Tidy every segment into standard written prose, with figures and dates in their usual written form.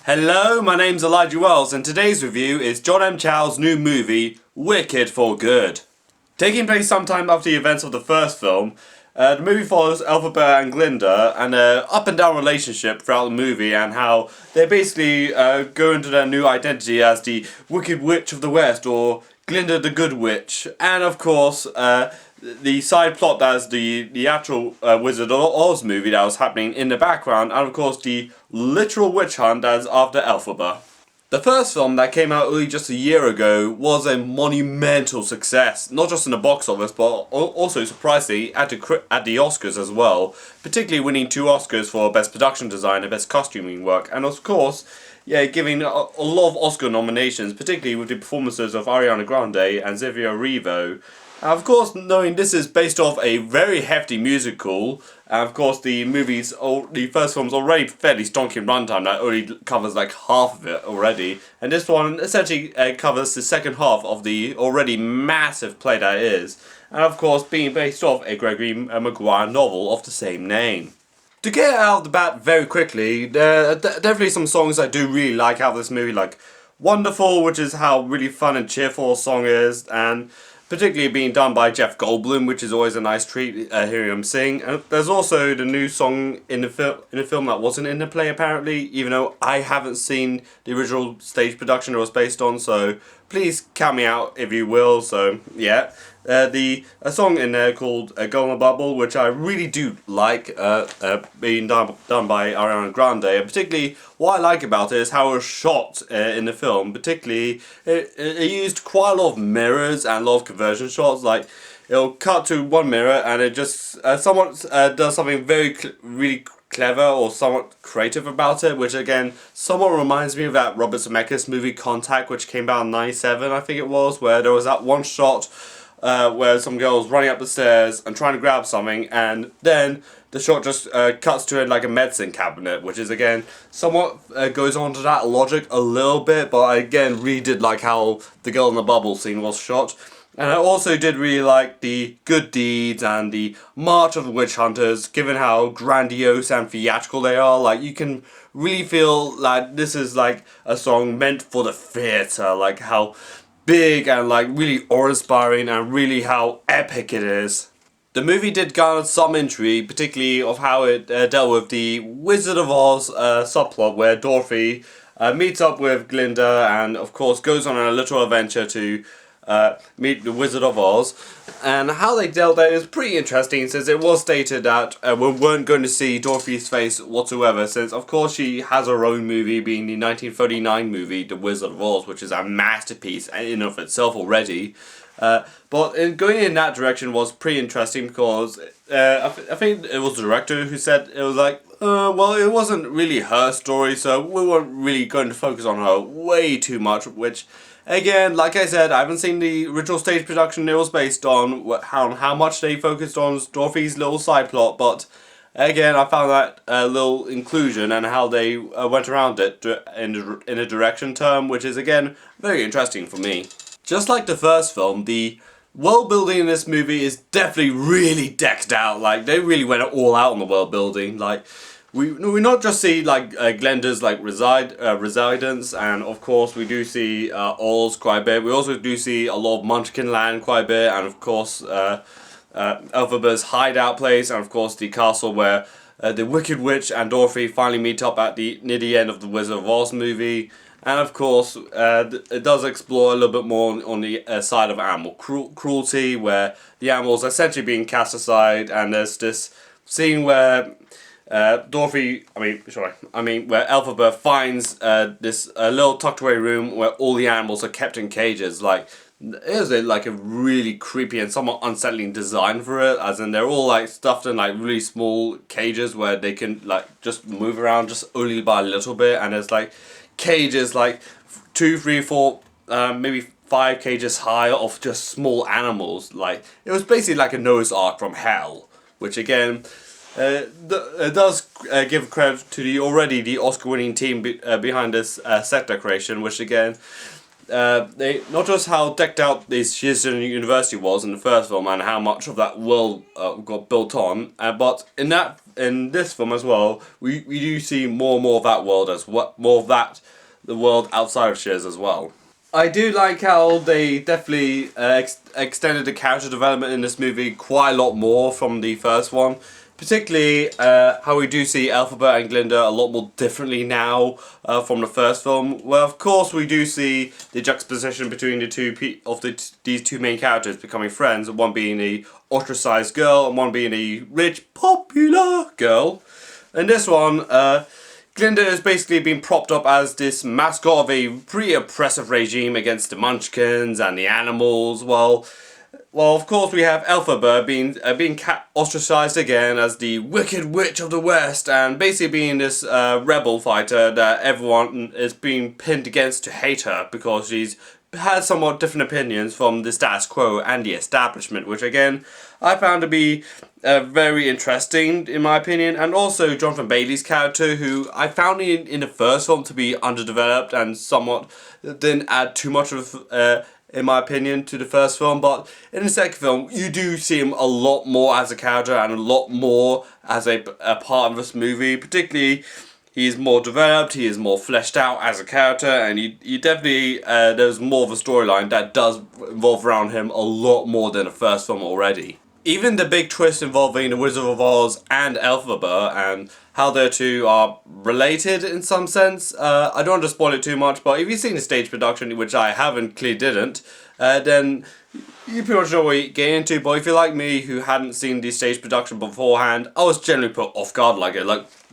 Hello, my name's Elijah Wells and today's review is John M. Chow's new movie, Wicked for Good. Taking place sometime after the events of the first film, the movie follows Elphaba and Glinda and their up and down relationship throughout the movie and how they basically go into their new identity as the Wicked Witch of the West or Glinda the Good Witch, and of course the side plot that is the actual Wizard of Oz movie that was happening in the background, and of course the literal witch hunt that is after Elphaba. The first film that came out only just a year ago was a monumental success, not just in the box office but also surprisingly at the Oscars as well, particularly winning 2 Oscars for Best Production Design and Best Costuming Work, and of course giving a lot of Oscar nominations, particularly with the performances of Ariana Grande and Xavier Revo. And of course, knowing this is based off a very hefty musical, and of course the first film's already fairly stonking runtime that only covers like half of it already, and this one essentially covers the second half of the already massive play that is, and of course being based off a Gregory Maguire novel of the same name. To get out of the bat very quickly, there are definitely some songs I do really like out of this movie, like Wonderful, which is how really fun and cheerful a song is, and particularly being done by Jeff Goldblum, which is always a nice treat hearing him sing. And there's also the new song in the film that wasn't in the play apparently, even though I haven't seen the original stage production it was based on, so please count me out if you will. So yeah, a song in there called Girl in a Bubble, which I really do like, being done by Ariana Grande, and particularly what I like about it is how it was shot in the film. Particularly it used quite a lot of mirrors and a lot of conversion shots. Like it'll cut to one mirror and it just somewhat does something really clever or somewhat creative about it, which again somewhat reminds me of that Robert Zemeckis movie Contact, which came out in '97 I think it was, where there was that one shot where some girl was running up the stairs and trying to grab something, and then the shot just cuts to it like a medicine cabinet, which is again somewhat goes on to that logic a little bit, but I again really did like how the girl in the bubble scene was shot. And I also did really like the good deeds and the march of the witch hunters, given how grandiose and theatrical they are. Like you can really feel like this is like a song meant for the theatre, like how big and like really awe-inspiring and really how epic it is. The movie did garner some intrigue, particularly of how it dealt with the Wizard of Oz subplot, where Dorothy meets up with Glinda and of course goes on a little adventure to meet the Wizard of Oz, and how they dealt that is pretty interesting, since it was stated that we weren't going to see Dorothy's face whatsoever, since of course she has her own movie, being the 1939 movie The Wizard of Oz, which is a masterpiece in and of itself already. But going in that direction was pretty interesting, because I think it was the director who said it was like, well, it wasn't really her story, so we weren't really going to focus on her way too much, which again, like I said, I haven't seen the original stage production it was based on, how much they focused on Dorothy's little side plot, but again, I found that a little inclusion and how they went around it in a direction term, which is again very interesting for me. Just like the first film, the world building in this movie is definitely really decked out. Like they really went all out on the world building. Like we not just see like Glenda's like residence, and of course we do see Oz quite a bit. We also do see a lot of Munchkin Land quite a bit, and of course Elphaba's hideout place, and of course the castle where the Wicked Witch and Dorothy finally meet up at near the end of the Wizard of Oz movie. And of course, it does explore a little bit more on the side of animal cruelty, where the animals are essentially being cast aside, and there's this scene where where Elphaba finds this little tucked away room where all the animals are kept in cages. Like, it is like a really creepy and somewhat unsettling design for it, as in they're all like stuffed in like really small cages where they can like just move around just only by a little bit, and there's like cages like 2, 3, 4, maybe 5 cages high of just small animals. Like it was basically like a Noah's Ark from hell, which again it does give credit to the Oscar-winning team behind this set decoration, which again they not just how decked out this Shizuoka University was in the first film and how much of that world got built on, but in that in this film as well, we do see more and more of that world as what more of that the world outside of Shiz as well. I do like how they definitely extended the character development in this movie quite a lot more from the first one. Particularly how we do see Elphaba and Glinda a lot more differently now from the first film. Well, of course, we do see the juxtaposition between the these two main characters becoming friends. One being a ostracized girl and one being a rich, popular girl. In this one, Glinda has basically been propped up as this mascot of a pretty oppressive regime against the Munchkins and the animals. Well, of course, we have Elphaba being ostracized again as the Wicked Witch of the West, and basically being this rebel fighter that everyone is being pinned against to hate her because she's had somewhat different opinions from the status quo and the establishment, which again I found to be very interesting in my opinion. And also Jonathan Bailey's character, who I found in the first film to be underdeveloped and somewhat didn't add too much of in my opinion, to the first film, but in the second film, you do see him a lot more as a character and a lot more as a part of this movie. Particularly, he is more developed, he is more fleshed out as a character, and you definitely, there's more of a storyline that does revolve around him a lot more than the first film already. Even the big twist involving the Wizard of Oz and Elphaba and how their two are related in some sense. I don't want to spoil it too much, but if you've seen the stage production, which I haven't, clearly didn't, then you pretty much know what you're getting into. But if you're like me, who hadn't seen the stage production beforehand, I was generally put off guard like,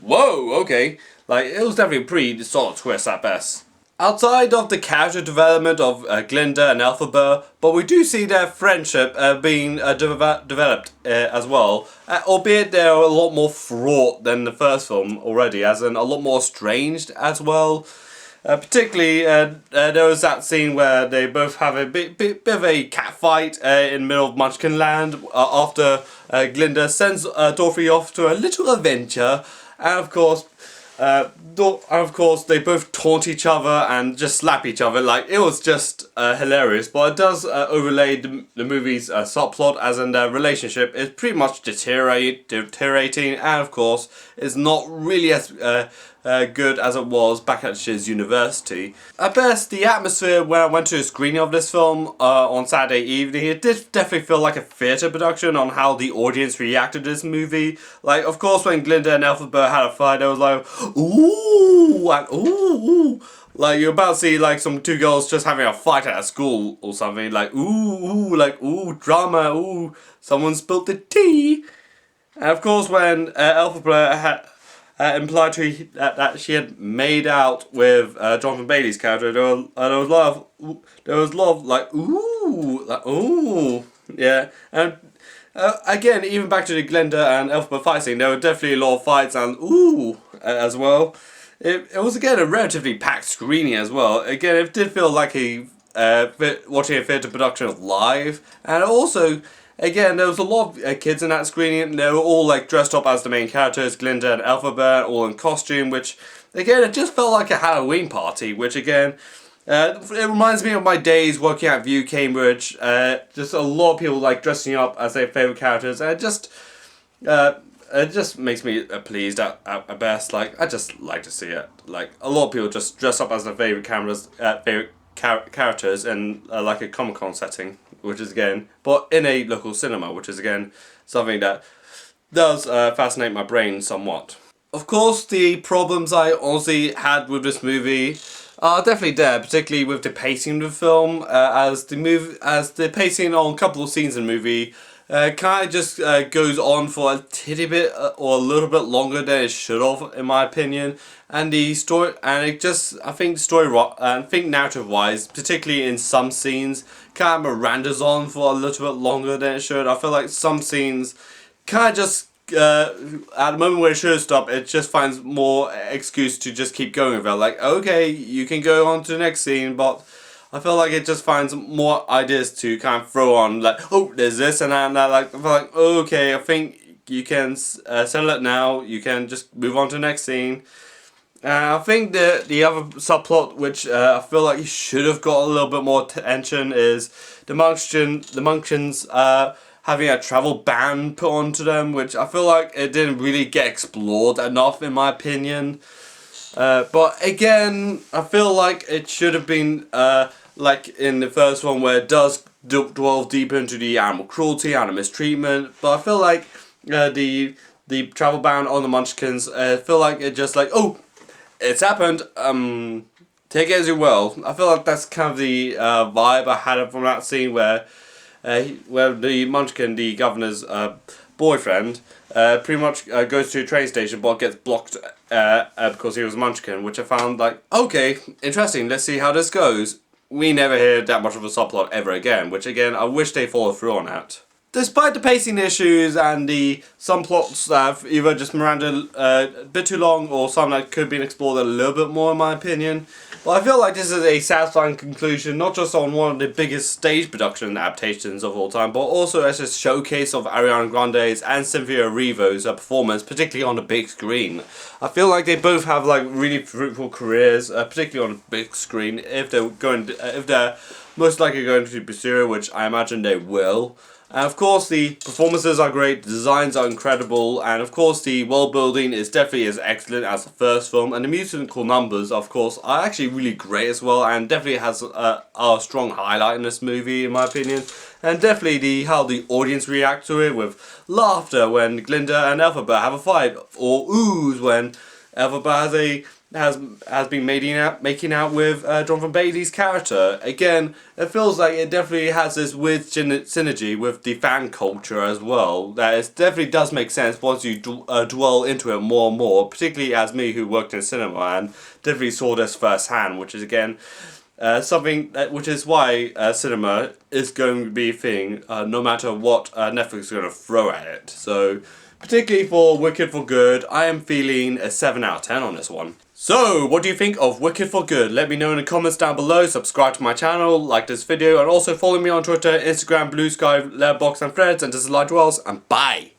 whoa, okay. Like, it was definitely a pretty solid twist at best. Outside of the character development of Glinda and Elphaba, but we do see their friendship being developed as well, albeit they're a lot more fraught than the first film already, as in a lot more estranged as well. Particularly, there was that scene where they both have a bit of a cat fight in the middle of Munchkin Land after Glinda sends Dorothy off to a little adventure, and of course, they both taunt each other and just slap each other. Like, it was just hilarious, but it does overlay the movie's subplot, as in their relationship is pretty much deteriorating, and of course is not really as good as it was back at Shiz University. At best, the atmosphere when I went to a screening of this film on Saturday evening, it did definitely feel like a theatre production on how the audience reacted to this movie. Like, of course, when Glinda and Elphaba had a fight, it was like, ooh, and ooh. Like, you're about to see, like, some two girls just having a fight at a school or something. Like, ooh, drama, ooh, someone spilled the tea. And of course, when Elphaba had implied to that she had made out with Jonathan Bailey's character, there was a lot of like ooh, yeah. And again, even back to the Glinda and Elphaba fight scene, there were definitely a lot of fights and ooh as well. It was again a relatively packed screening as well. Again, it did feel like watching a theatre production live, and also. Again, there was a lot of kids in that screening, and they were all like dressed up as the main characters, Glinda and Elphaba, all in costume, which, again, it just felt like a Halloween party, which again, it reminds me of my days working at View Cambridge, just a lot of people like dressing up as their favourite characters, and it just makes me pleased at best. Like, I just like to see it. Like, a lot of people just dress up as their favourite characters in like a Comic-Con setting, which is again, but in a local cinema, which is again something that does fascinate my brain somewhat. Of course, the problems I honestly had with this movie are definitely there, particularly with the pacing of the film, as the pacing on a couple of scenes in the movie kind of just goes on for a titty bit or a little bit longer than it should have, in my opinion. And the story, and it just, I think narrative-wise, particularly in some scenes, kind of Miranda's on for a little bit longer than it should. I feel like some scenes kind of just, at the moment where it should stop, it just finds more excuse to just keep going with it. Like, okay, you can go on to the next scene, but I feel like it just finds more ideas to kind of throw on. Like, oh, there's this and that and that. Like, I feel like, okay, I think you can settle it now. You can just move on to the next scene. I think the other subplot, which I feel like you should have got a little bit more attention, is the Munchkins having a travel ban put onto them, which I feel like it didn't really get explored enough in my opinion. But again, I feel like it should have been like in the first one, where it does delve deeper into the animal cruelty and the mistreatment. But I feel like the travel ban on the Munchkins, I feel like it just like, oh, it's happened. Take it as you will. I feel like that's kind of the vibe I had from that scene where the Munchkin, the governor's boyfriend, pretty much goes to a train station but gets blocked because he was a Munchkin, which I found like, okay, interesting, let's see how this goes. We never hear that much of a subplot ever again, which again, I wish they followed through on that. Despite the pacing issues and some plots that have either just meandered a bit too long or some that could have been explored a little bit more in my opinion, but I feel like this is a satisfying conclusion, not just on one of the biggest stage production adaptations of all time, but also as a showcase of Ariana Grande's and Cynthia Erivo's performance, particularly on the big screen. I feel like they both have like really fruitful careers, particularly on the big screen, if they're most likely going to pursue it, which I imagine they will. And of course the performances are great, the designs are incredible, and of course the world building is definitely as excellent as the first film, and the musical numbers of course are actually really great as well, and definitely has a strong highlight in this movie in my opinion. And definitely how the audience react to it, with laughter when Glinda and Elphaba have a fight, or oohs when Elphaba has been making out with Jonathan Bailey's character. Again, it feels like it definitely has this weird synergy with the fan culture as well. That it definitely does make sense once you dwell into it more and more, particularly as me who worked in cinema and definitely saw this firsthand, which is again something which is why cinema is going to be a thing no matter what Netflix is going to throw at it. So particularly for Wicked for Good, I am feeling a 7 out of 10 on this one. So, what do you think of Wicked for Good? Let me know in the comments down below, subscribe to my channel, like this video, and also follow me on Twitter, Instagram, Blue Sky, Letterboxd and Threads, and this is Elijah Wells, and bye!